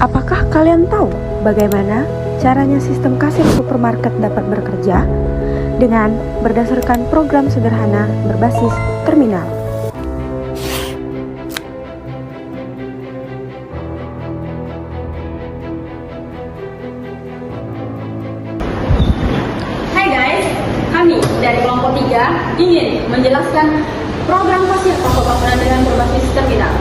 Apakah kalian tahu bagaimana caranya sistem kasir supermarket dapat bekerja? Dengan berdasarkan program sederhana berbasis terminal. Hai guys, kami dari kelompok 3 ingin menjelaskan program kasir toko bangunan dengan berbasis terminal.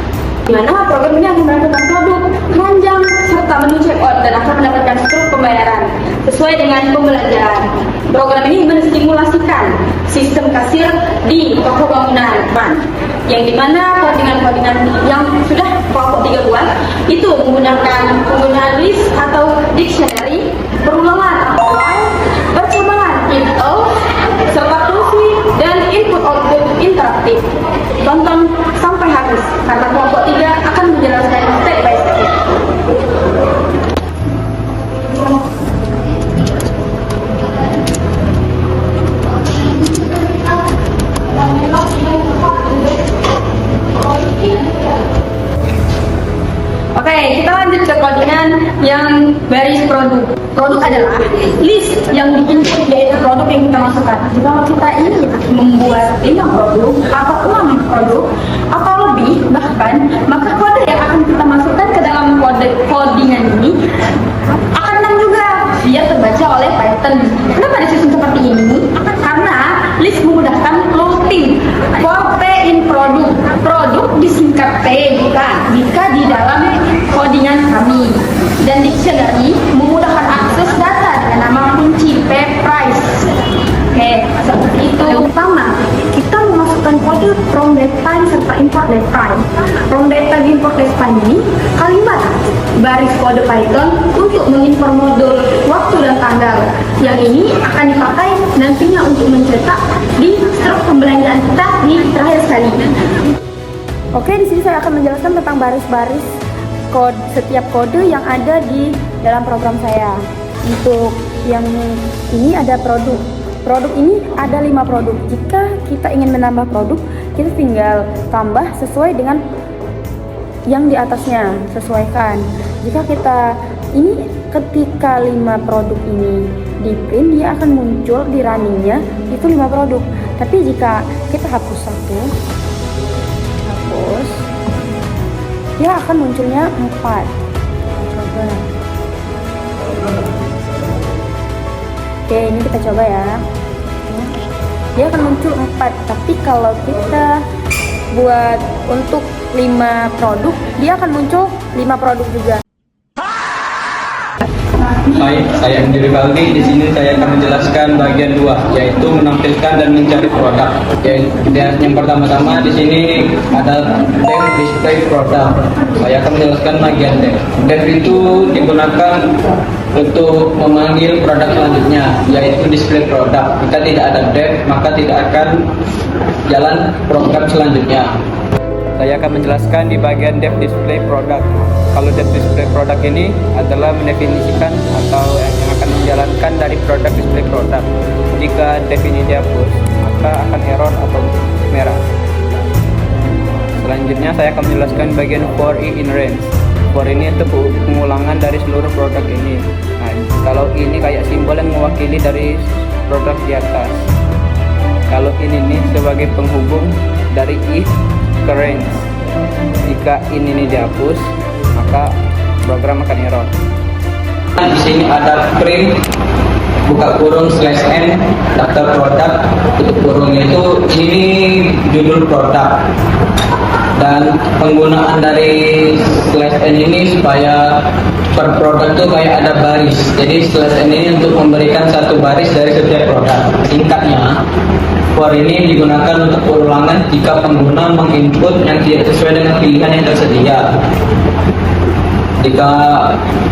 Di mana program ini akan menentukan produk, keranjang, serta menu checkout dan akan mendapatkan struk pembayaran sesuai dengan pembelajaran. Program ini menstimulasikan sistem kasir di toko bangunan, yang dimana koordinat-koordinat yang sudah kelompok 3 buat itu menggunakan penggunaan list atau dictionary, perulangan awal, percobaan in-out, serta proofread dan input-output interaktif. Tonton sampai habis karena kelompok 3 akan menjelaskan step by step. Oke, kita lanjut ke koordinat yang baris produk. Produk adalah list yang diinput, yaitu produk yang kita masukkan. Jika kita ingin membuat 5 produk atau 6 produk atau lebih bahkan, maka kode yang akan kita masukkan ke dalam kode codingan ini akan 6 juga biar terbaca oleh Python. Kenapa disusun seperti ini? Karena list memudahkan loading for P in produk. Produk disingkat P jika di dalam codingan kami, dan dictionary memudahkan akses data dengan nama kunci P price. Oke, seperti itu. Yang pertama, kita memasukkan kode from datetime serta import datetime. From datetime import datetime ini kalimat baris kode Python untuk mengimport modul waktu dan tanggal. Yang ini akan dipakai nantinya untuk mencetak di struk pembelanjaan kita di terakhir sekali. Oke, di sini saya akan menjelaskan tentang baris-baris setiap kode yang ada di dalam program saya. Untuk yang ini ada produk. Produk ini ada 5 produk. Jika kita ingin menambah produk, kita tinggal tambah sesuai dengan yang di atasnya, sesuaikan. Jika kita ketika 5 produk ini di print, dia akan muncul di runningnya itu 5 produk. Tapi jika kita hapus satu, dia akan munculnya 4. Coba. Oke, ini kita coba ya. Dia akan muncul 4. Tapi kalau kita buat untuk 5 produk, dia akan muncul 5 produk juga. Hai, saya Andri Valdi. Di sini saya akan menjelaskan bagian 2, yaitu menampilkan dan mencari produk. Yang pertama-tama di sini ada dev display produk. Saya akan menjelaskan bagian dev. Dev itu digunakan untuk memanggil produk selanjutnya, yaitu display produk. Jika tidak ada dev, maka tidak akan jalan program selanjutnya. Saya akan menjelaskan di bagian dev display product. Kalau dev display product ini adalah mendefinisikan atau yang akan menjalankan dari produk display product. Jika dev ini dihapus, maka akan error atau merah. Selanjutnya saya akan menjelaskan bagian for in range. For ini itu pengulangan dari seluruh produk ini. Nah, kalau ini kayak simbol yang mewakili dari produk di atas. Kalau ini nih sebagai penghubung dari if ke range. Jika ini dihapus, maka program akan error. Di sini ada print buka kurung /n daftar produk, tutup kurung, itu ini judul produk. Dan penggunaan dari /n ini supaya per produk itu kayak ada baris. Jadi /n ini untuk memberikan satu baris dari setiap produk. Singkatnya, for ini digunakan untuk perulangan jika pengguna menginput yang tidak sesuai dengan pilihan yang tersedia.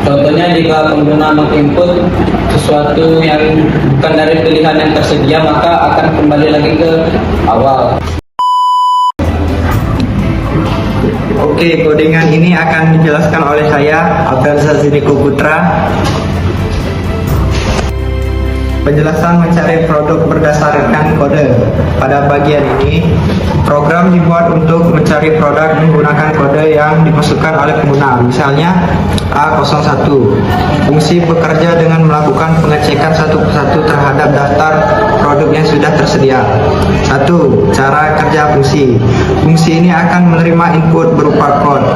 Contohnya jika pengguna menginput sesuatu yang bukan dari pilihan yang tersedia, maka akan kembali lagi ke awal. Oke, codingan ini akan dijelaskan oleh saya, Alfensa Ziniko Putra. Penjelasan mencari produk berdasarkan kode. Pada bagian ini, program dibuat untuk mencari produk menggunakan kode yang dimasukkan oleh pengguna. Misalnya, A01. Fungsi bekerja dengan melakukan pengecekan satu persatu terhadap daftar produk yang sudah tersedia. 1. Cara kerja fungsi. Fungsi ini akan menerima input berupa kode.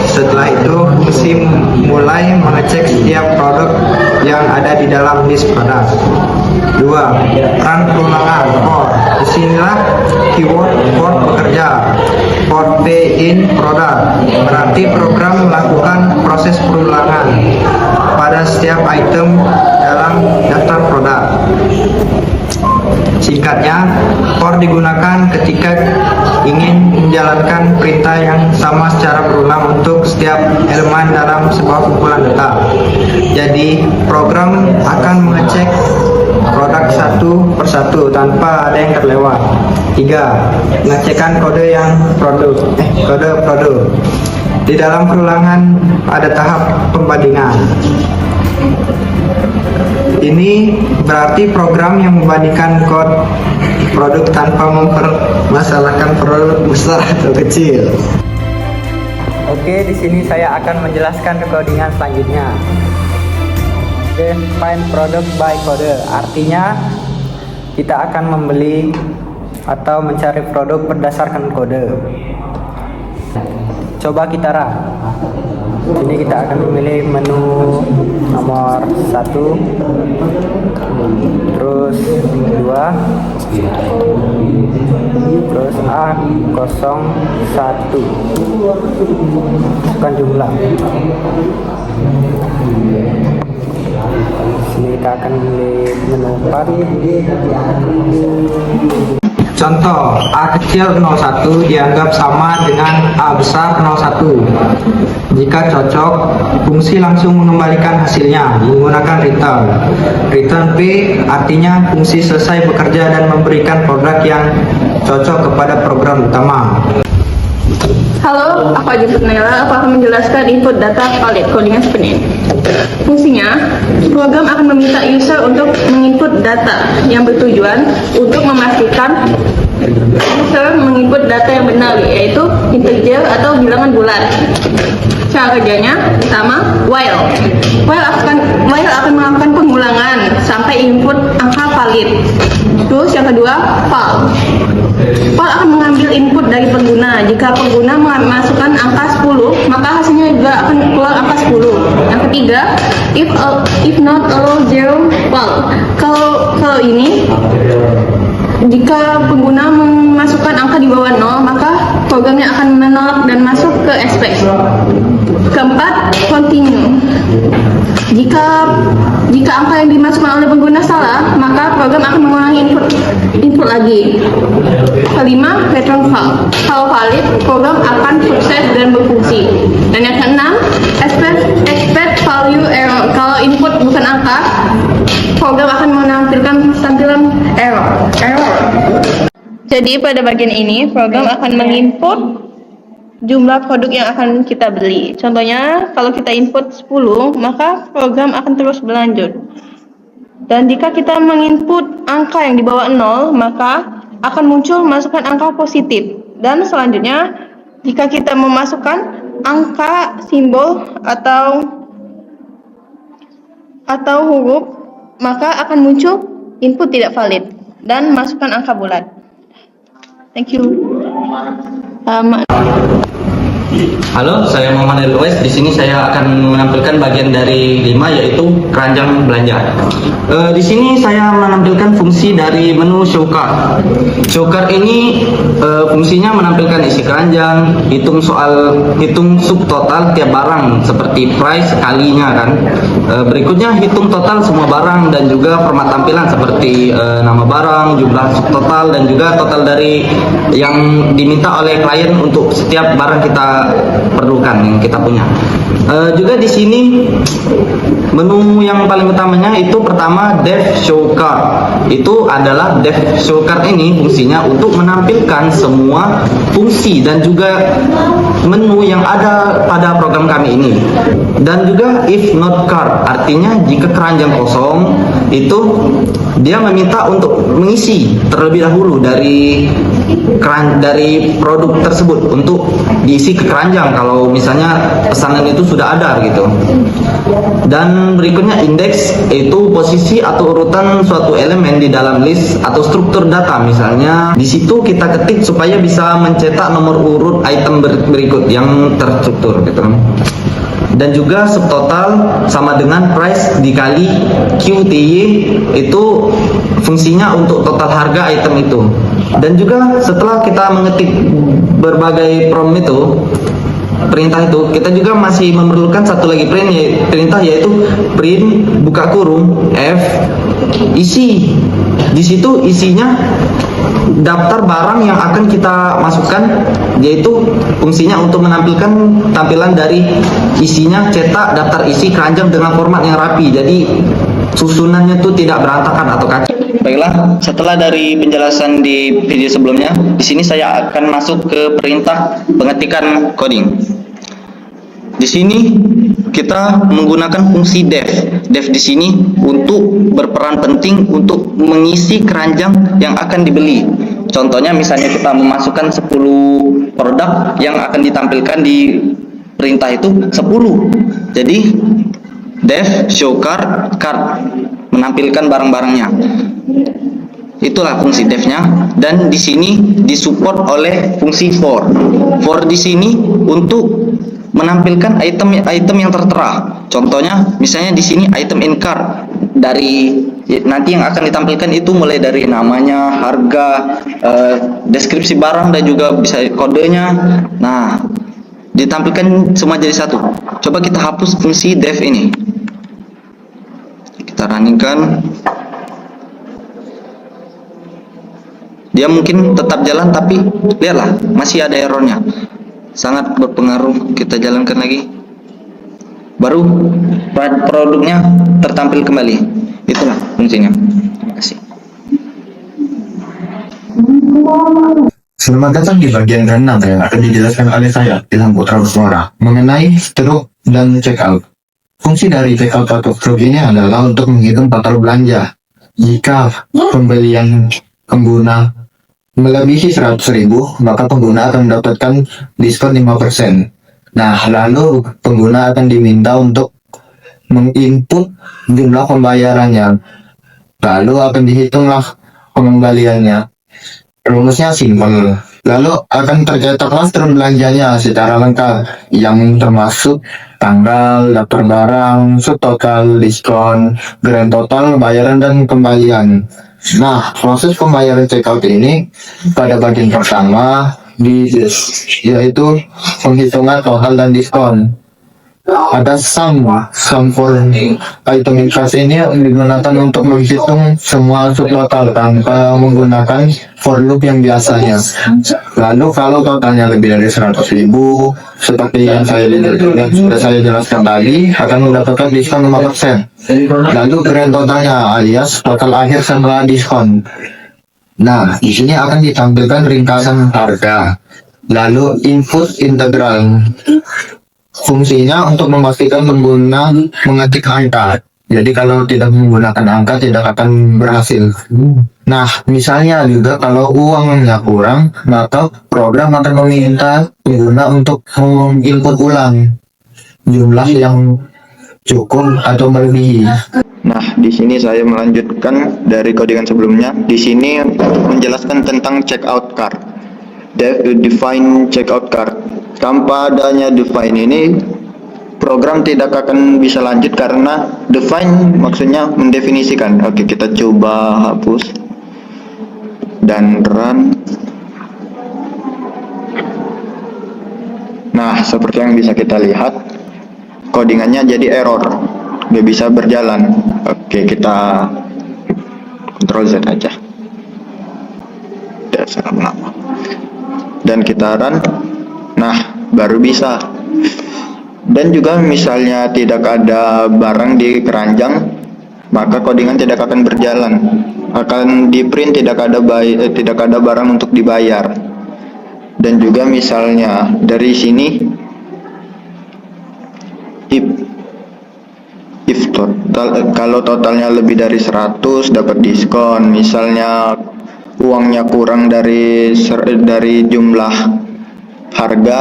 Setelah itu, fungsi mulai mengecek setiap produk yang ada di dalam list produk. 2. Peran perulangan for. Disinilah keyword for bekerja. For P in product berarti program melakukan proses perulangan pada setiap item dalam daftar produk. Singkatnya, for digunakan ketika ingin menjalankan perintah yang sama secara berulang untuk setiap elemen dalam sebuah kumpulan data. Jadi, program akan mengecek produk satu persatu tanpa ada yang terlewat. 3. Pengecekan kode produk. Di dalam perulangan ada tahap pembandingan. Ini berarti program yang membandingkan kode produk tanpa mempermasalahkan produk besar atau kecil. Oke, di sini saya akan menjelaskan codingan selanjutnya. Define product by code, artinya kita akan membeli atau mencari produk berdasarkan kode. Coba kita run. Ini kita akan memilih menu nomor 1, terus 2, terus A01. Masukkan jumlah. Sini kita akan memilih menu 4. Contoh, A kecil 01 dianggap sama dengan A besar 01. Jika cocok, fungsi langsung mengembalikan hasilnya menggunakan return. Return P artinya fungsi selesai bekerja dan memberikan produk yang cocok kepada program utama. Halo, aku Aji Putnela. Aku akan menjelaskan input data valid codingan seperti ini. Fungsinya, program akan meminta user untuk menginput data yang bertujuan untuk memastikan user menginput data yang benar, yaitu integer atau bilangan bulat. Cara kerjanya, pertama, while. While akan melakukan pengulangan sampai input angka valid. Terus yang kedua, val. Val akan mengambil input dari pengguna. Jika pengguna memasukkan angka 10, maka hasilnya juga akan keluar angka 10. Yang ketiga, if not allow zero, val. Kalau ini, jika pengguna memasukkan angka di bawah 0, maka programnya akan menolak dan masuk ke expect. Keempat, continue. Jika angka yang dimasukkan oleh pengguna salah, maka program akan mengulangi input lagi. Kelima, return val. Kalau valid, program akan sukses dan berfungsi. Dan yang keenam, expect value error. Kalau input bukan angka, program akan menampilkan tampilan error. Jadi pada bagian ini, program akan menginput jumlah produk yang akan kita beli. Contohnya, kalau kita input 10, maka program akan terus berlanjut. Dan jika kita menginput angka yang di bawah 0, maka akan muncul masukan angka positif. Dan selanjutnya, jika kita memasukkan angka simbol atau huruf, maka akan muncul input tidak valid dan masukkan angka bulat. Thank you. Halo, saya Muhammad Elwes. Di sini saya akan menampilkan bagian dari 5, yaitu keranjang belanja. Di sini saya menampilkan fungsi dari menu show cart. Show cart ini fungsinya menampilkan isi keranjang, hitung subtotal tiap barang seperti price kalinya kan. Berikutnya hitung total semua barang dan juga format tampilan seperti nama barang, jumlah subtotal dan juga total dari yang diminta oleh klien untuk setiap barang kita perlukan yang kita punya. Juga di sini Menu yang paling utamanya itu pertama dev show card. Itu adalah dev show card ini fungsinya untuk menampilkan semua fungsi dan juga menu yang ada pada program kami ini. Dan juga if not card, artinya jika keranjang kosong itu dia meminta untuk mengisi terlebih dahulu dari produk tersebut untuk diisi ke keranjang kalau misalnya pesanan itu sudah ada gitu. Dan berikutnya indeks, itu posisi atau urutan suatu elemen di dalam list atau struktur data. Misalnya di situ kita ketik supaya bisa mencetak nomor urut item berikut yang terstruktur gitu. Dan juga subtotal sama dengan price dikali QTY, itu fungsinya untuk total harga item itu. Dan juga setelah kita mengetik berbagai prompt itu, perintah itu, kita juga masih memerlukan satu lagi perintah, yaitu print buka kurung F isi. Di situ isinya daftar barang yang akan kita masukkan, yaitu fungsinya untuk menampilkan tampilan dari isinya cetak daftar isi keranjang dengan format yang rapi, jadi susunannya tuh tidak berantakan atau kacau. Baiklah, setelah dari penjelasan di video sebelumnya, di sini saya akan masuk ke perintah pengetikan coding. Di sini kita menggunakan fungsi def. Def di sini untuk berperan penting untuk mengisi keranjang yang akan dibeli. Contohnya misalnya kita memasukkan 10 produk yang akan ditampilkan di perintah itu 10. Jadi def show card menampilkan barang-barangnya. Itulah fungsi defnya, dan di sini disupport oleh fungsi for. For di sini untuk menampilkan item yang tertera. Contohnya misalnya di sini item in cart, dari nanti yang akan ditampilkan itu mulai dari namanya, harga, deskripsi barang, dan juga bisa kodenya. Nah, ditampilkan semua jadi satu. Coba kita hapus fungsi def ini. Kita runningkan. Dia mungkin tetap jalan, tapi lihatlah masih ada errornya. Sangat berpengaruh. Kita jalankan lagi, baru produknya tertampil kembali. Itulah fungsinya. Terima kasih. Selamat datang di bagian ke-6 yang akan dijelaskan oleh saya, Ilham Putra Bersuara, mengenai struk dan checkout. Fungsi dari checkout atau struk ini adalah untuk menghitung total belanja. Jika pembelian pengguna melebihi 100.000, maka pengguna akan mendapatkan diskon 5%. Nah, lalu pengguna akan diminta untuk menginput jumlah pembayarannya. Lalu akan dihitunglah pengembaliannya. Rumusnya simpel. Lalu akan tercetaklah struk belanjanya secara lengkap, yang termasuk tanggal, daftar barang, subtotal, diskon, grand total, bayaran, dan kembalian. Nah, proses pembayaran checkout ini pada bagian pertama yaitu penghitungan total dan diskon. Ada sum for item in cash ini digunakan untuk menghitung semua subtotal tanpa menggunakan for loop yang biasanya. Lalu kalau totalnya lebih dari 100.000, seperti yang sudah saya jelaskan tadi, akan mendapatkan diskon 5%. Lalu grand totalnya alias total akhir setelah diskon. Nah, di sini akan ditampilkan ringkasan harga. Lalu input integral. Fungsinya untuk memastikan pengguna mengetik angka. Jadi kalau tidak menggunakan angka tidak akan berhasil. Nah, misalnya juga kalau uangnya kurang, maka program akan meminta pengguna untuk menginput ulang jumlah yang cukup atau melebihi. Nah, di sini saya melanjutkan dari codingan sebelumnya. Di sini menjelaskan tentang checkout card. Define checkout card. Tanpa adanya define ini, program tidak akan bisa lanjut karena define maksudnya mendefinisikan. Oke, kita coba hapus dan run. Nah, seperti yang bisa kita lihat, codingannya jadi error, nggak bisa berjalan. Oke, kita Ctrl Z aja. Tidak salah lama. Dan kita run. Nah, baru bisa. Dan juga misalnya tidak ada barang di keranjang, maka codingan tidak akan berjalan. Akan di print tidak ada barang untuk dibayar. Dan juga misalnya dari sini if total, kalau totalnya lebih dari 100 dapat diskon. Misalnya uangnya kurang dari jumlah harga,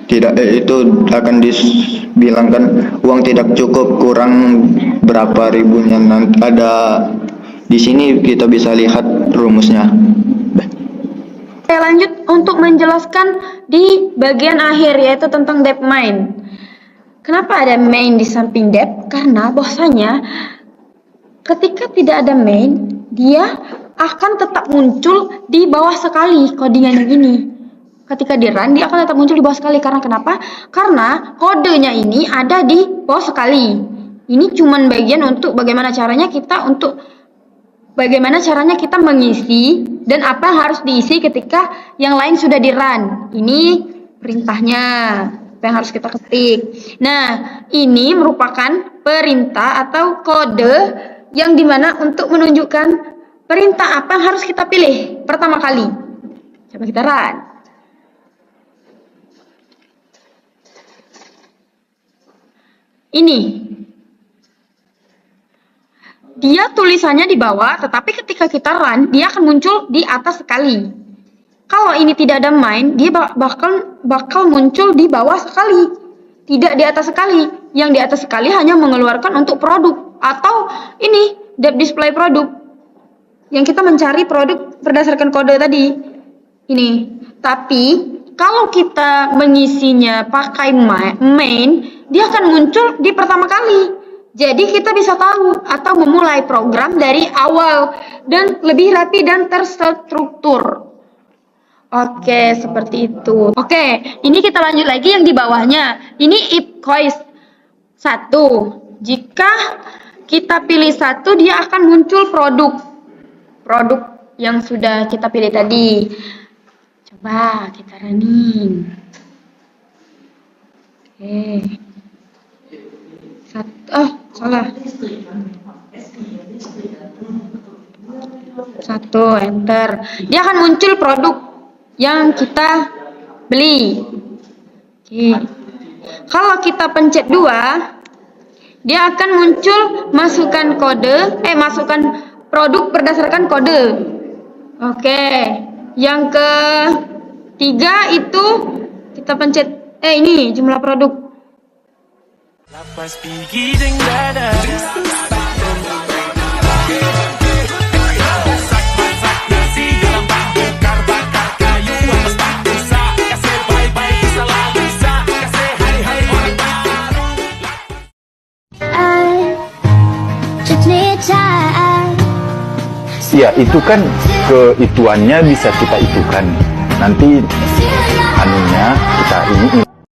tidak itu akan dibilangkan uang tidak cukup, kurang berapa ribunya. Nanti ada di sini kita bisa lihat rumusnya. Saya lanjut untuk menjelaskan di bagian akhir, yaitu tentang debt main. Kenapa ada main di samping debt? Karena bahwasanya ketika tidak ada main, dia akan tetap muncul di bawah sekali codingan yang ini. Ketika di run, dia akan tetap muncul di bawah sekali. Karena kenapa? Karena kodenya ini ada di bawah sekali. Ini cuman bagian untuk bagaimana caranya kita mengisi dan apa yang harus diisi ketika yang lain sudah di run. Ini perintahnya, apa yang harus kita ketik. Nah, ini merupakan perintah atau kode yang dimana untuk menunjukkan perintah apa yang harus kita pilih pertama kali. Coba kita run. Ini dia tulisannya di bawah, tetapi ketika kita run, dia akan muncul di atas sekali. Kalau ini tidak ada main, dia bakal muncul di bawah sekali, tidak di atas sekali. Yang di atas sekali hanya mengeluarkan untuk produk atau ini debt display produk. Yang kita mencari produk berdasarkan kode tadi. Ini. Tapi kalau kita mengisinya pakai main, dia akan muncul di pertama kali. Jadi kita bisa tahu atau memulai program dari awal dan lebih rapi dan terstruktur. Oke, seperti itu. Oke, ini kita lanjut lagi yang di bawahnya. Ini if choice 1. Jika kita pilih 1, dia akan muncul produk yang sudah kita pilih tadi. Coba kita running. Oke. Salah. 1, enter. Dia akan muncul produk yang kita beli. Oke. Kalau kita pencet 2, dia akan muncul masukkan produk berdasarkan kode. Oke. Yang ketiga itu kita pencet ini jumlah produk. Ya, itu kan keituannya bisa kita itukan. Nanti anunya kita ini